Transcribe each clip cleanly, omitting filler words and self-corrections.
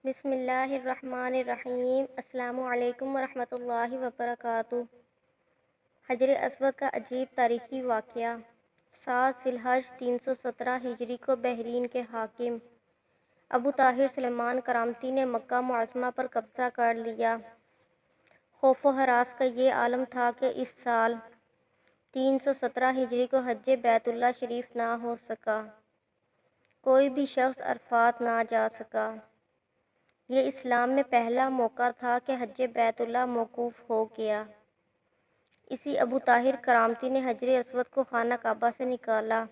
بسم اللہ الرحمن الرحیم۔ السلام علیکم ورحمۃ اللہ وبرکاتہ۔ حجر اسود کا عجیب تاریخی واقعہ۔ 7 ذی الحجہ 317 ہجری کو بحرین کے حاکم ابو طاہر سلیمان کرامتی نے مکہ معظمہ پر قبضہ کر لیا۔ خوف و ہراس کا یہ عالم تھا کہ اس سال 317 ہجری کو حج بیت اللہ شریف نہ ہو سکا۔ کوئی بھی شخص عرفات نہ جا سکا۔ یہ اسلام میں پہلا موقع تھا کہ حج بیت اللہ موقوف ہو گیا۔ اسی ابو طاہر کرامتی نے حجر اسود کو خانہ کعبہ سے نکالا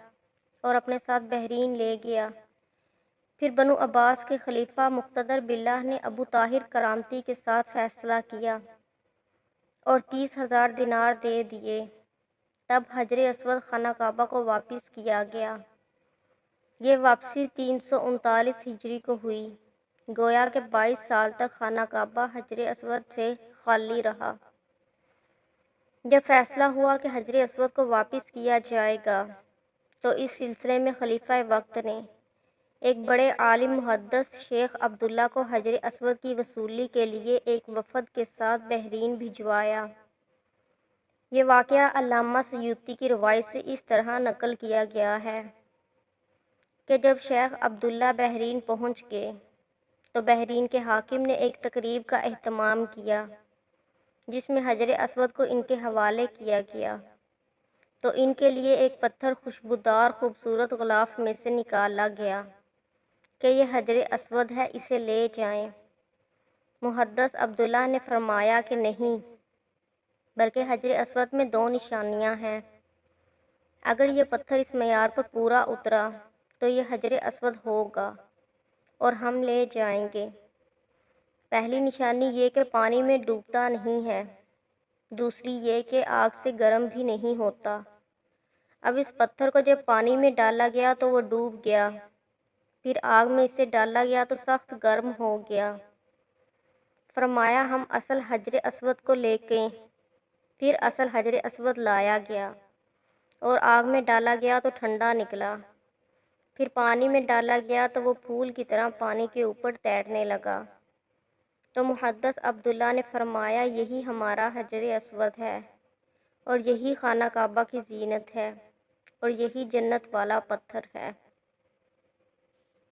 اور اپنے ساتھ بحرین لے گیا۔ پھر بنو عباس کے خلیفہ مقتدر باللہ نے ابو طاہر کرامتی کے ساتھ فیصلہ کیا اور 30,000 دینار دے دیے۔ تب حجر اسود خانہ کعبہ کو واپس کیا گیا۔ یہ واپسی 339 ہجری کو ہوئی۔ گویا کہ 22 سال تک خانہ کعبہ حجر اسود سے خالی رہا۔ جب فیصلہ ہوا کہ حجر اسود کو واپس کیا جائے گا تو اس سلسلے میں خلیفہ وقت نے ایک بڑے عالم محدث شیخ عبداللہ کو حجر اسود کی وصولی کے لیے ایک وفد کے ساتھ بحرین بھجوایا۔ یہ واقعہ علامہ سیوطی کی روایت سے اس طرح نقل کیا گیا ہے کہ جب شیخ عبداللہ بحرین پہنچ گئے تو بحرین کے حاکم نے ایک تقریب کا اہتمام کیا جس میں حجر اسود کو ان کے حوالے کیا گیا تو ان کے لیے ایک پتھر خوشبودار خوبصورت غلاف میں سے نکالا گیا کہ یہ حجر اسود ہے، اسے لے جائیں۔ محدث عبداللہ نے فرمایا کہ نہیں، بلکہ حجر اسود میں 2 نشانیاں ہیں۔ اگر یہ پتھر اس معیار پر پورا اترا تو یہ حجر اسود ہوگا اور ہم لے جائیں گے۔ پہلی نشانی یہ کہ پانی میں ڈوبتا نہیں ہے، دوسری یہ کہ آگ سے گرم بھی نہیں ہوتا۔ اب اس پتھر کو جب پانی میں ڈالا گیا تو وہ ڈوب گیا، پھر آگ میں اسے ڈالا گیا تو سخت گرم ہو گیا۔ فرمایا ہم اصل حجر اسود کو لے گئے، پھر اصل حجر اسود لایا گیا اور آگ میں ڈالا گیا تو ٹھنڈا نکلا، پھر پانی میں ڈالا گیا تو وہ پھول کی طرح پانی کے اوپر تیرنے لگا۔ تو محدث عبداللہ نے فرمایا یہی ہمارا حجر اسود ہے اور یہی خانہ کعبہ کی زینت ہے اور یہی جنت والا پتھر ہے۔